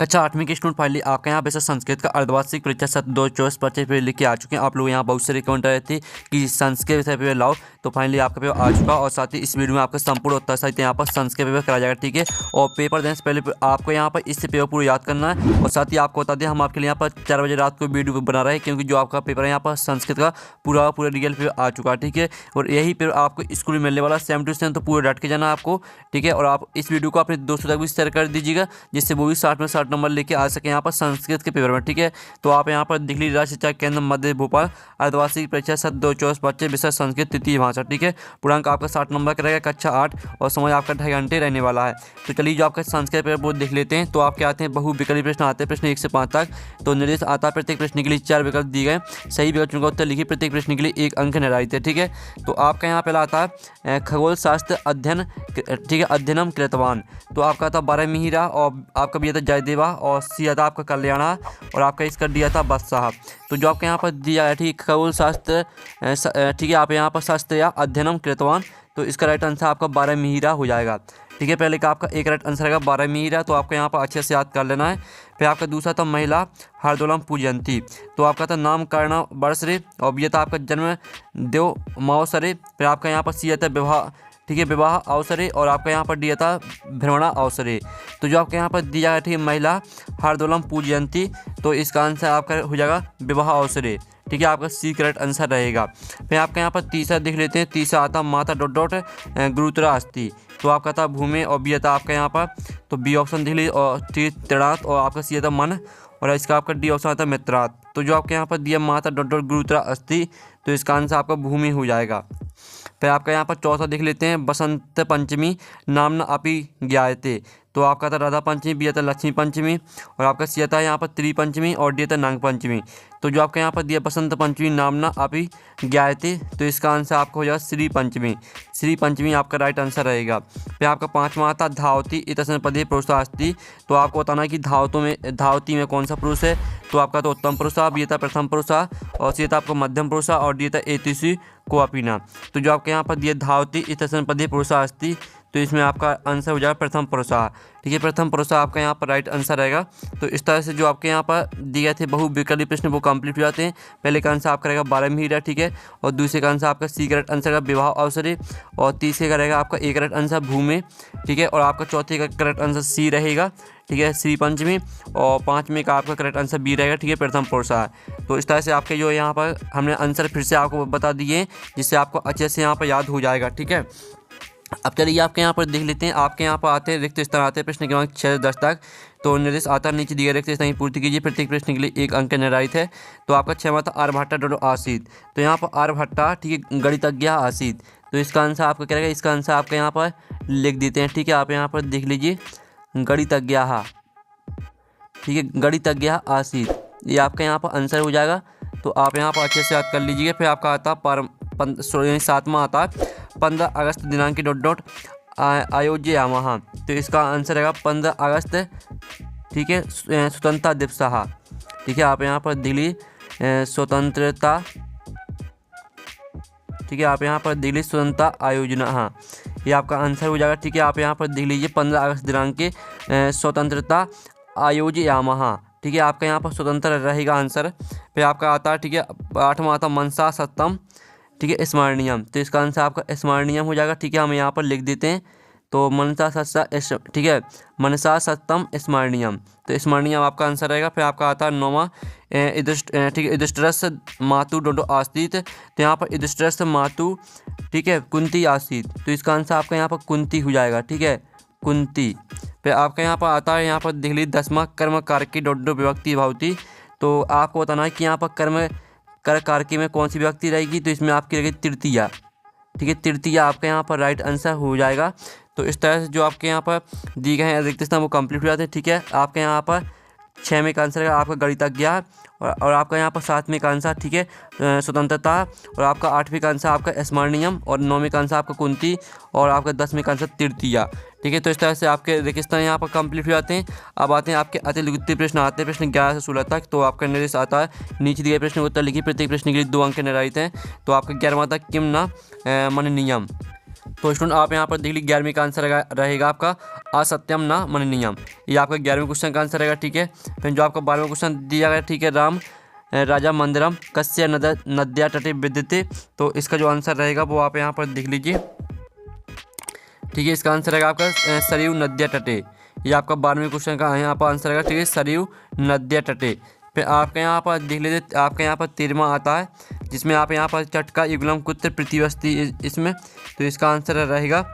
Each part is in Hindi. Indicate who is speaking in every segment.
Speaker 1: कक्षा 8वीं के स्टूडेंट फाइनली आपके यहाँ वैसे संस्कृत का अर्धवार्षिक परीक्षा सत्र 2024 पर्चे पे लिख के आ चुके हैं। आप लोग यहाँ बहुत से रिकमेंड रहे थे कि संस्कृत विषय पे लाओ, तो फाइनली आपका पेपर आ चुका और साथ ही इस वीडियो में आपका संपूर्ण उत्तर सहित यहाँ पर संस्कृत पेपर कराया जाएगा। ठीक है, और पेपर देने से पहले आपको यहाँ पर इससे पेपर पूरा याद करना है। और साथ ही आपको बता दें, हम आपके लिए यहाँ पर 4 बजे रात को वीडियो बना रहे हैं, क्योंकि जो आपका पेपर है यहाँ पर संस्कृत का पूरा रियल पेपर आ चुका है। ठीक है, और यही पेपर आपको स्कूल में मिलने वाला सेम टू सेम, तो पूरा डट के जाना आपको। ठीक है, और आप इस वीडियो को अपने दोस्तों तक भी शेयर कर दीजिएगा, जिससे वो भी 60 में 60 नंबर लेके आ सके यहाँ पर संस्कृत के पेपर में। ठीक है, तो आप यहाँ पर दिख लीजिए, राज्य शिक्षा केंद्र मध्य भोपाल अर्धवार्षिक परीक्षा सत्र 2024 बच्चे विषय संस्कृत तृतीय भाषा। ठीक है, पूर्णांक आपका 60 नंबर का रहेगा, कक्षा 8 और समय आपका 2.5 घंटे रहने वाला है। तो चलिए जो आपका संस्कृत पेपर वो देख लेते हैं। तो आपके आते हैं बहुविकल्पी प्रश्न आते हैं, प्रश्न 1 से 5 तक। तो निर्देश आता है प्रत्येक प्रश्न के लिए 4 विकल्प दिए गए, सही विकल्प चुनकर उत्तर लिखिए, प्रत्येक प्रश्न के लिए 1 अंक निर्धारित है। ठीक है, तो आपका यहाँ पहला आता है खगोल शास्त्र अध्ययन, ठीक है, अध्ययनम कृतवान। तो आपका था 12 मिहिरा और आपका भी था जयदेवा और सी आता आपका कल्याणा और आपका इसका दिया था बदशाह। तो जो आपके यहाँ पर दिया है, ठीक, खगोल शास्त्र, ठीक है, आप यहाँ पर शास्त्र या अध्ययनम कृतवान, तो इसका राइट आंसर आपका 12 मिहिरा हो जाएगा। ठीक है, पहले का आपका एक राइट आंसर रहेगा 12 मिहिरा, तो आपको यहाँ पर अच्छे से याद कर लेना है। फिर आपका दूसरा था महिला हरदोलम पूजयंती, तो आपका था नाम कर्ण वर्षरे और ये था आपका जन्म देव मावसरे। फिर आपका यहाँ पर सी आता विवाह, ठीक है, विवाह अवसरे और आपका यहाँ पर दिया था भ्रमणा अवसरे। तो जो आपके यहाँ पर दिया है, ठीक है, महिला हरदोलम पूजयंती, तो इसका आंसर आपका हो जाएगा विवाह अवसरे। ठीक है, आपका सी करेक्ट आंसर रहेगा। फिर आपके यहाँ पर तीसरा देख लेते हैं, तीसरा आता माता डॉट डॉट गुरुतरा अस्थि, तो आपका था भूमि और बी आता आपका यहाँ पर, तो बी ऑप्शन देख लीजिए, और तीर्थनाथ और आपका सी आता मन और इसका आपका डी ऑप्शन आता मित्रात। तो जो आपके यहाँ पर दिया माता डॉट डॉट गुरुतरा अस्थि, तो इसका आंसर आपका भूमि हो जाएगा। फिर आपका यहाँ पर चौथा देख लेते हैं, बसंत पंचमी नामना अपि ज्ञायते, तो आपका था राधा पंचमी, बी था लक्ष्मी पंचमी और आपका सी था यहाँ पर त्रिपंचमी और डी था नाग पंचमी। तो जो आपका यहाँ पर दिया बसंत पंचमी नामना अपि ज्ञायते, तो इसका आंसर आपका हो जाएगा श्री पंचमी। श्री पंचमी आपका राइट आंसर रहेगा। फिर आपका पाँचवा आता धावती इतसन पदे पुरुषा अस्ति, तो आपको बताना है कि धावती में कौन सा पुरुष है। तो आपका तो उत्तम पुरुषा, बी था प्रथम पुरुषा और सी था आपका मध्यम पुरुषा और डी था एतिसी को अपीना। तो जो आपके यहाँ पर दिया धावती इतसन पदे पुरुषा अस्ति, तो इसमें आपका आंसर हो जाएगा प्रथम पुरुषा। ठीक है, प्रथम पुरुषा आपका यहाँ पर राइट आंसर रहेगा। तो इस तरह से जो आपके यहाँ पर दिए थे बहुविकल्पी प्रश्न वो कंप्लीट हो जाते हैं। पहले का आंसर आपका रहेगा 12 मिहिरा, ठीक है, और दूसरे का आंसर आपका सी करेक्ट आंसर का विवाह अवसरे और तीसरे का रहेगा आपका ए करेक्ट आंसर भूमि। ठीक है, और आपका चौथे का करेक्ट आंसर सी रहेगा, ठीक है, श्री पंचमी, और पाँचवें का आपका करेक्ट आंसर बी रहेगा, ठीक है, प्रथम पुरुषा। तो इस तरह से आपके जो यहाँ पर हमने आंसर फिर से आपको बता दिए, जिससे आपको अच्छे से यहाँ पर याद हो जाएगा। ठीक है, अब चलिए आपके यहाँ पर देख लेते हैं। आपके यहाँ पर आते हैं रिक्त स्थान आते हैं प्रश्न क्रमांक 6 से 10 तक। तो निर्देश आता है नीचे दिए रिक्त स्थान की पूर्ति कीजिए, प्रत्येक प्रश्न के लिए 1 अंक निर्धारित है। तो आपका 6वां था आर्यभट्टा डोडो आसित, तो यहाँ पर आर्यभट्टा, ठीक है, गणितज्ञ आसित, तो इसका आंसर आपका क्या रहेगा, इसका आंसर आपके यहाँ पर लिख देते हैं। ठीक है, आप यहाँ पर देख लीजिए गणितज्ञ, ठीक है, गणितज्ञ आसित, ये आपका यहाँ पर आंसर हो जाएगा। तो आप यहाँ पर अच्छे से याद कर लीजिए। फिर आपका आता है 7वां आता है 15 अगस्त दिनांक की डॉट डॉट आयोज्यामः, तो इसका आंसर रहेगा 15 अगस्त, ठीक है, स्वतंत्रता दिवस। ठीक है, आप यहाँ पर दिल्ली स्वतंत्रता, ठीक है, आप यहाँ पर दिल्ली स्वतंत्रता आयोजना, ये आपका आंसर हो जाएगा। ठीक है, आप यहाँ पर देख लीजिए 15 अगस्त दिनांक के स्वतंत्रता आयोज्यामः, ठीक है, आपका यहाँ पर स्वतंत्र रहेगा आंसर। फिर आपका आता है, ठीक है, 8वां आता मनसा सत्तम, ठीक है, स्मरणीयम, तो इसका आंसर आपका स्मरणीयम हो जाएगा। ठीक है, हम यहाँ पर लिख देते हैं, तो मनसा सत्ता, ठीक है, मनसा सत्तम स्मरणीयम, तो स्मरणीयम आपका आंसर रहेगा। फिर आपका आता है 9वां ठीक है, युधिष्ठिरस्य मातु डोडो आसीत, तो यहाँ पर युधिष्ठिरस्य मातु, ठीक है, कुंती आसीत, तो इसका आंसर आपका यहाँ पर कुंती हो जाएगा। ठीक है, कुंती। फिर आपका यहाँ पर आता है, यहाँ पर देख लीजिए 10वां कर्म कारकी डोडो विभक्ति भवती, तो आपको बताना है कि यहाँ पर कर्म कर कारकी में कौन सी विभक्ति रहेगी, तो इसमें आपकी रहेगी तृतीया। ठीक है, तृतीया आपका यहाँ पर राइट आंसर हो जाएगा। तो इस तरह से जो आपके यहाँ पर दिए गए हैं रिक्त स्थान वो कंप्लीट हो जाते हैं। ठीक है, आपके यहाँ पर 6वें का आंसर है आपका गणितज्ञ और आपका यहाँ पर 7वें का आंसर, ठीक है, स्वतंत्रता, और आपका 8वें का आंसर आपका स्मरणीयम और 9वें का आंसर आपका कुंती और आपका 10वें का आंसर तृतीया। ठीक है, तो इस तरह से आपके रेगिस्तान यहाँ पर कंप्लीट हो जाते हैं। अब आते हैं आपके अतिलिखित प्रश्न आते हैं, प्रश्न 11 से 16 तक। तो आपका निर्देश आता है नीचे दिए प्रश्न उत्तर लिखिए, प्रत्येक प्रश्न के लिए 2 अंक निर्धारित हैं। तो आपका 11वां था किम न मन नियम, तो स्टूडेंट आप यहाँ पर देख लीजिए 11वीं का आंसर रहेगा आपका असत्यम न मननीयम। ये आपका 11वीं क्वेश्चन का आंसर रहेगा, ठीक है। फिर जो आपका 12वां क्वेश्चन दिया गया, ठीक है, राम राजा मंदिरम कस्य नद्या तटे विद्यते। तो इसका जो आंसर रहेगा वो आप यहाँ पर देख लीजिए, ठीक है। इसका आंसर रहेगा आपका सरयू नद्या तटे। ये आपका 12वें क्वेश्चन का यहाँ पर आंसर रहेगा, ठीक है, सरयू नद्या तटे। फिर आपके यहाँ पर देख लीजिए, आपके यहाँ पर 13वां आता है जिसमें आप यहाँ पर चट का युगलम कुत्र प्रतिवस्ती इसमें। तो इसका आंसर रहेगा,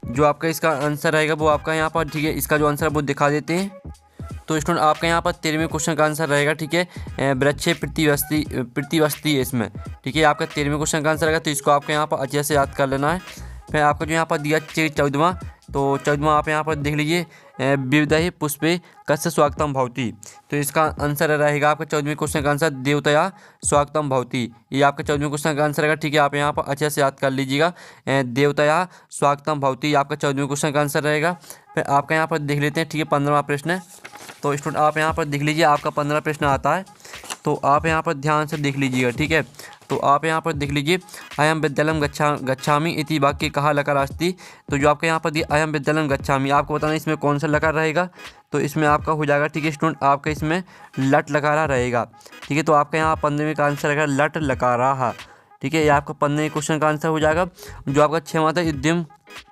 Speaker 1: जो आपका इसका आंसर रहेगा वो आपका यहाँ पर, ठीक है, इसका जो आंसर वो दिखा देते हैं। तो स्टूडेंट आपका यहाँ पर 13वें क्वेश्चन का आंसर रहेगा, ठीक है, वृक्ष प्रतिवस्ती इसमें, ठीक है। आपका 13वें क्वेश्चन का आंसर रहेगा, तो इसको आपको यहाँ पर अच्छे से याद कर लेना है। फिर आपका जो यहाँ पर दिया 14वां, तो 14वां आप यहाँ पर देख लीजिए, विविधहि पुष्पे कस्य स्वागतम भवति। तो इसका आंसर रहेगा आपका 14वें क्वेश्चन का आंसर देवतया स्वागतम भवति। ये आपका 14वें क्वेश्चन का आंसर रहेगा, ठीक है। आप यहाँ पर अच्छे से याद कर लीजिएगा, देवतया स्वागतम भवति आपका 14वें क्वेश्चन का आंसर रहेगा। फिर आपका यहाँ पर देख लेते हैं, ठीक है, 15वां प्रश्न। तो स्टूडेंट आप यहाँ पर देख लीजिए, आपका 15वां प्रश्न आता है, तो आप यहाँ पर ध्यान से देख लीजिएगा, ठीक है। तो आप यहाँ पर देख लीजिए, अयम विद्यालयम गच्छामि इति वाक्य कहाँ लकार अस्ति। तो जो आपका यहाँ पर दिया अयम विद्यालयम गच्छामि, आपको बताना इसमें कौन सा लकार रहेगा। तो इसमें आपका हो जाएगा, ठीक है स्टूडेंट, आपका इसमें लट लकारा रहेगा, ठीक है। तो आपका यहाँ 15वें का आंसर रहेगा लट लकारा, ठीक है। ये आपका 15वें क्वेश्चन का आंसर हो जाएगा। जो आपका 6वां था युद्धम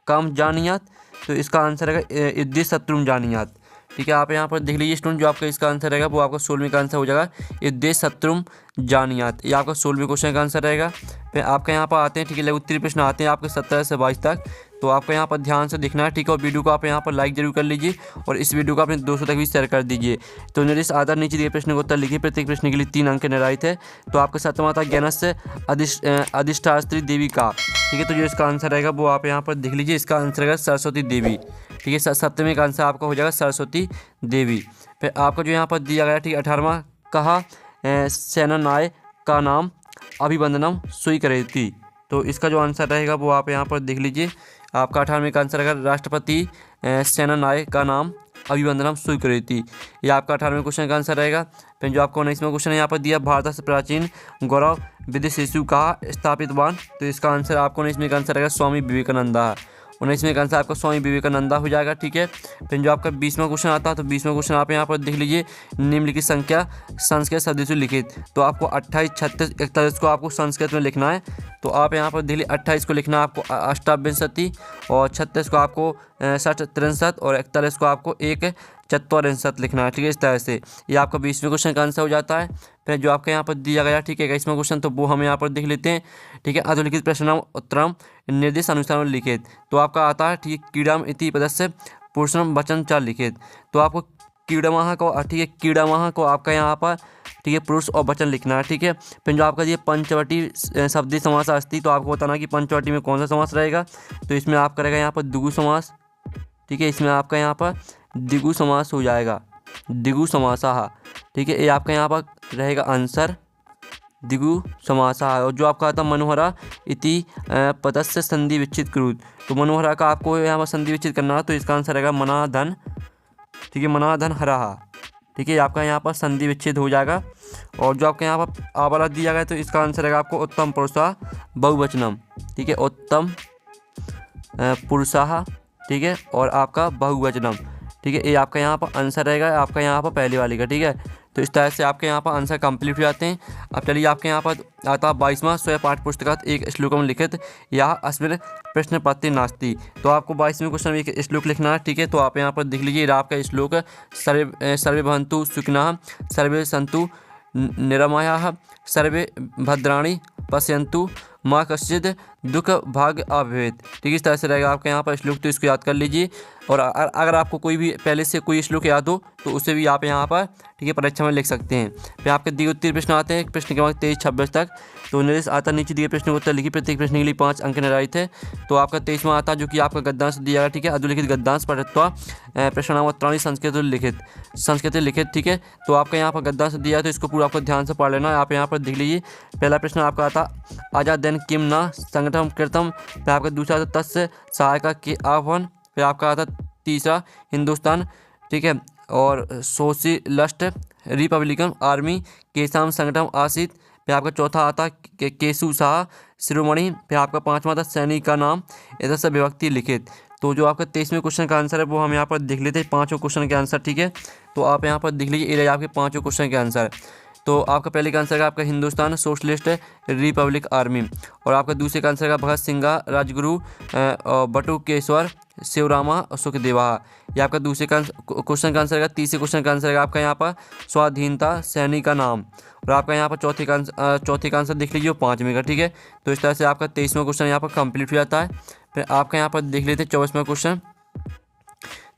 Speaker 1: काम जानियात, तो इसका आंसर रहेगा युद्धि शत्रुम जानियात, ठीक है। आप यहाँ पर देख लीजिए स्टूडेंट, जो आपका इसका आंसर रहेगा वो आपका 16वें का आंसर हो जाएगा युद्धे शत्रुम जानियात। ये आपका 16वें क्वेश्चन का आंसर रहेगा। फिर आपका यहाँ पर आते हैं, ठीक है, उत्तरी प्रश्न आते हैं आपके 17 से 22 तक। तो आपको यहाँ पर ध्यान से देखना है, ठीक है। और वीडियो को आप यहाँ पर लाइक जरूर कर लीजिए और इस वीडियो को अपने दोस्तों तक भी शेयर कर दीजिए। तो निर्देश आधार नीचे दिए प्रश्न को उत्तर लिखिए, प्रत्येक प्रश्न के लिए 3 अंक निर्धारित है। तो आपका 7वां था ज्ञानस्य अधिष्ठात्री देवी का, ठीक है। तो जो इसका आंसर रहेगा वो आप यहाँ पर देख लीजिए, इसका आंसर रहेगा सरस्वती देवी, ठीक है। 7वें का आंसर आपका हो जाएगा सरस्वती देवी। फिर आपका जो यहाँ पर दिया गया, ठीक है, 18वां कहा सेनानायक का नाम अभिवंदनम स्वीकृति। तो इसका जो आंसर रहेगा वो आप यहाँ पर देख लीजिए, आपका 18वें का आंसर रहेगा राष्ट्रपति सेनानायक का नाम अभिवंदनम स्वीकृति। ये आपका 18वें क्वेश्चन का आंसर रहेगा। फिर जो आपको 19वां क्वेश्चन यहाँ पर दिया भारत से प्राचीन गौरव विधि शिशु का स्थापितवान। तो इसका आंसर आपको 19वें का आंसर रहेगा स्वामी विवेकानंदा। 19वें का आंसर आपका स्वामी विवेकानंदा हो जाएगा, ठीक है। फिर जो आपका 20वां क्वेश्चन आता है, तो 20वां क्वेश्चन आप यहाँ पर देख लीजिए, निम्नलिखित संख्या संस्कृत शब्द से लिखित। तो आपको 28, 36, 41 को आपको संस्कृत में लिखना है। तो आप यहाँ पर देख लीजिए, 28 को लिखना है आपको अष्टाविंशति, और 36 को आपको 63 और 41 को आपको 1 लिखना है, ठीक है, इस तरह से। ये आपका 20वें क्वेश्चन का आंसर हो जाता है। फिर जो आपका यहाँ पर दिया गया, ठीक है, 21वां क्वेश्चन, तो वो हम यहाँ पर देख लेते हैं, ठीक है। अधोलिखित प्रश्नम उत्तरम निर्देश अनुसार लिखित। तो आपका आता है, ठीक है, कीड़ाम इति पदस्य पुरुषम वचन च लिखित। तो आपको कीड़ामह को, ठीक है, कीड़ामह को आपका यहाँ पर, ठीक है, पुरुष और वचन लिखना है, ठीक है। फिर जो आपका ये पंचवटी शब्दी समास अस्ति, तो आपको बताना कि पंचवटी में कौन सा समास रहेगा। तो इसमें आपका रहेगा यहाँ पर द्विगु समास, ठीक है। इसमें आपका यहाँ पर द्विगु समास हो जाएगा, द्विगु समासः, ठीक है। ये आपका यहाँ पर रहेगा आंसर द्विगु समासः। और जो आपका आता मनोहरा इति पदस्य संधि विच्छेद कृत। तो मनोहरा का आपको यहाँ पर संधि विच्छेद करना है, तो इसका आंसर रहेगा मनाधन, ठीक है, मनाधन हरा, ठीक है। आपका यहाँ पर संधि विच्छेद हो जाएगा। और जो आपके यहाँ पर आवाला दिया गया, तो इसका आंसर रहेगा आपको उत्तम पुरुषा बहुवचनम, ठीक है, उत्तम पुरुषा, ठीक है, और आपका बहुवचनम, ठीक है। ये आपका यहाँ पर आंसर रहेगा आपका यहाँ पर पहले वाली का, ठीक है। तो इस तरह से आपके यहाँ पर आंसर कंप्लीट हो जाते हैं। अब चलिए आपके यहाँ पर आता है 22वां स्वयं पाठ पुस्तकात एक श्लोकम लिखित या अस्मिन् प्रश्न पत्र नास्ति। तो आपको 22वें क्वेश्चन में एक श्लोक लिखना है, ठीक है। तो आप यहाँ पर देख लीजिए, आपका श्लोक सर्वे भवन्तु सुखिनः सर्वे सन्तु निरामयाः सर्वे भद्राणि पश्यन्तु माँ कश्चित् दुख भाग अभवेत्, ठीक है। इस तरह से रहेगा आपका यहाँ पर श्लोक, तो इसको याद कर लीजिए। और अगर आपको कोई भी पहले से कोई श्लोक याद हो तो उसे भी आप यहाँ पर, ठीक है, परीक्षा में लिख सकते हैं। फिर आपके दिए उत्तर प्रश्न आते हैं, प्रश्न क्रमांक 23-26 तक। तो निर्देश आता नहीं दिए प्रश्न को उत्तर लिखिए, प्रत्येक प्रश्न के लिए 5 अंक निर्धारित है। तो आपका 23वां आता है, जो कि आपका गद्यांश दिया गया, ठीक है, अधोलिखित गद्यांश पठित्वा प्रश्नावली संस्कृत लिखित, ठीक है। तो आपका यहाँ पर गद्यांश दिया है, तो इसको पूरा आपको ध्यान से पढ़ लेना है। आप यहाँ पर देख लीजिए, पहला प्रश्न आपका आता आजादैन किम न संगठन कृतम। फिर आपका दूसरा आता तस्य सहायका के आह्वान। फिर आपका आता तीसरा हिंदुस्तान, ठीक है, और सोशलिस्ट रिपब्लिकन आर्मी केसाम संगठन आसित। फिर आपका चौथा आता केशु शाह शिरोमणि, फिर आपका पाँचवा आता सैनिक का नाम, इधर से विभक्ति लिखित। तो जो आपका 23वें क्वेश्चन का आंसर है वो हम यहाँ पर देख लेते हैं, पाँचों क्वेश्चन के आंसर, ठीक है। तो आप यहाँ पर देख लीजिए, ये रहे आपके पाँचों क्वेश्चन के आंसर। तो आपका पहले का आंसर का आपका हिंदुस्तान सोशलिस्ट रिपब्लिक आर्मी, और आपका दूसरे का आंसर का भगत सिंह, राजगुरु बटुकेश्वर शिवरामा सुखदेवा। ये आपका दूसरे का क्वेश्चन का आंसर का। तीसरे क्वेश्चन का आंसर का आपका यहाँ पर स्वाधीनता सैनिक का नाम, और आपका यहाँ पर चौथे का आंसर देख लीजिए 5वें का, ठीक है। तो इस तरह से आपका 23वां क्वेश्चन यहाँ पर कंप्लीट हो जाता है। फिर आपका यहाँ पर देख लेते हैं 24वां क्वेश्चन,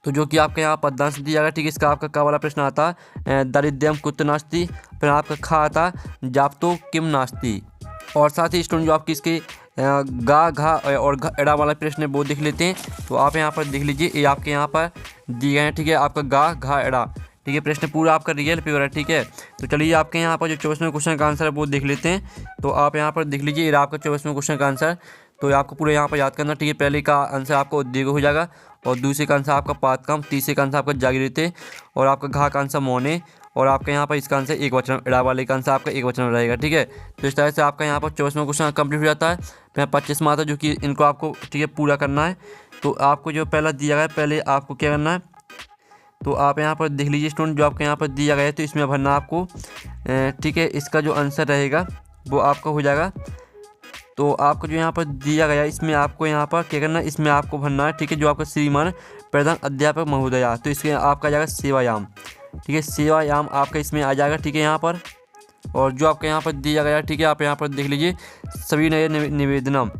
Speaker 1: तो जो कि आपका यहाँ पदनाम से दिया जाएगा, ठीक है। इसका आपका का वाला प्रश्न आता है दारिद्र्यम कुत नास्ति, फिर आपका खा आता जाप्तो किम नास्ति। और साथ ही स्टूडेंट जो आपकी इसके गा घा और एड़ा वाला प्रश्न है वो देख लेते हैं। तो आप यहाँ पर देख लीजिए, ये आपके यहाँ पर दिए गए हैं, ठीक है। आपका गा घा एड़ा, ठीक है। प्रश्न पूरा आपका रियल पेपर है, ठीक है। तो चलिए आपके यहाँ पर जो 24वें क्वेश्चन का आंसर है वो देख लेते हैं। तो आप यहाँ पर देख लीजिए, ये आपका 24वें क्वेश्चन का आंसर। तो आपको पूरा यहाँ पर याद करना, ठीक है। पहले का आंसर आपका उद्योग हो जाएगा, और दूसरे का आंसर आपका पातकम, तीसरे का आंसर आपका जागृति, और आपका घा का आंसर मौने, और आपका यहाँ पर इसका आंसर एक वचन, एड़ा वाले का आंसर आपका एक वचन रहेगा, ठीक है। तो इस तरह से आपका यहाँ पर 24वां क्वेश्चन कंप्लीट हो जाता है। फिर 25वां आता है, जो कि इनको आपको, ठीक है, पूरा करना है। तो आपको जो पहला दिया गया है, पहले आपको क्या करना है, तो आप यहाँ पर देख लीजिए स्टूडेंट, जो आपके यहाँ पर दिया गया है तो इसमें भरना आपको, ठीक है। इसका जो आंसर रहेगा वो आपका हो जाएगा। तो आपको जो यहाँ पर दिया गया है इसमें आपको यहाँ पर क्या करना है, इसमें आपको भरना है, ठीक है। जो आपका श्रीमान प्रधान अध्यापक महोदया, तो इसके आपका जाएगा सेवायाम, ठीक है। सेवायाम आपका इसमें आ जाएगा, ठीक है, यहाँ पर। और जो आपका यहाँ पर दिया गया, ठीक है, आप यहाँ पर देख लीजिए सभी नए निवेदनम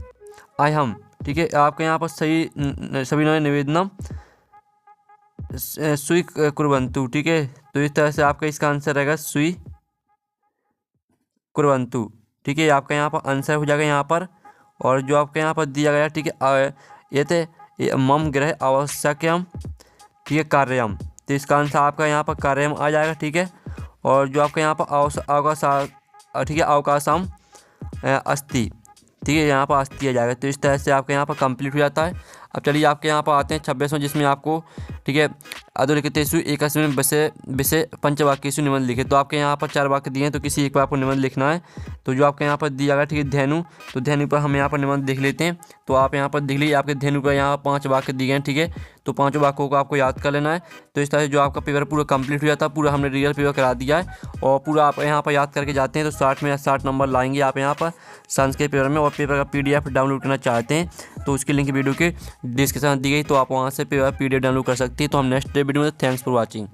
Speaker 1: आयम, ठीक है। आपके यहाँ पर सभी नए निवेदनम सुई कुर्वन्तु, ठीक है। तो इस तरह से आपका इसका आंसर रहेगा सुई कुर्वन्तु, ठीक है। आपका यहाँ पर आंसर हो जाएगा यहाँ पर। और जो आपके यहाँ पर दिया गया, ठीक है, ये थे मम गृह आवश्यकम, ठीक है, कार्यम, तो इसका आंसर आपका यहाँ पर कार्यम आ जाएगा, ठीक है। और जो आपका यहाँ पर अवकाश, ठीक है, अवकाशम अस्ति, ठीक है, यहाँ पर अस्ति आ जाएगा। तो इस तरह से आपके यहाँ पर कंप्लीट हो जाता है। अब चलिए आपके यहाँ पर आते हैं 26वां, जिसमें आपको, ठीक है, अधोलिखितेषु एकस्मिन् विषय पंचवाक्येषु निबंध लिखे। तो आपके यहाँ पर 4 वाक्य दिए हैं, तो किसी एक पर आपको निबंध लिखना है। तो जो आपके यहाँ पर दिया गया, ठीक है, धेनु, तो धेनु पर हम यहाँ पर निबंध देख लेते हैं। तो आप यहाँ पर देख लीजिए, आपके धेनु पर यहाँ 5 वाक्य दिए हैं, ठीक है। तो 5 वाक्यों को आपको याद कर लेना है। तो इस तरह से जो आपका पेपर पूरा कंप्लीट हो जाता है, पूरा हमने रियल पेपर करा दिया है, और पूरा आप यहाँ पर याद करके जाते हैं तो 60 में 60 नंबर लाएंगे आप यहाँ पर संस्कृत पेपर में। और पेपर का PDF डाउनलोड करना चाहते हैं तो उसकी लिंक वीडियो के डिस्क्रिप्शन दी गई, तो आप वहाँ से PDF डाउनलोड कर सकते हैं। तो हम नेक्स्ट वीडियो में, थैंक्स फॉर वॉचिंग।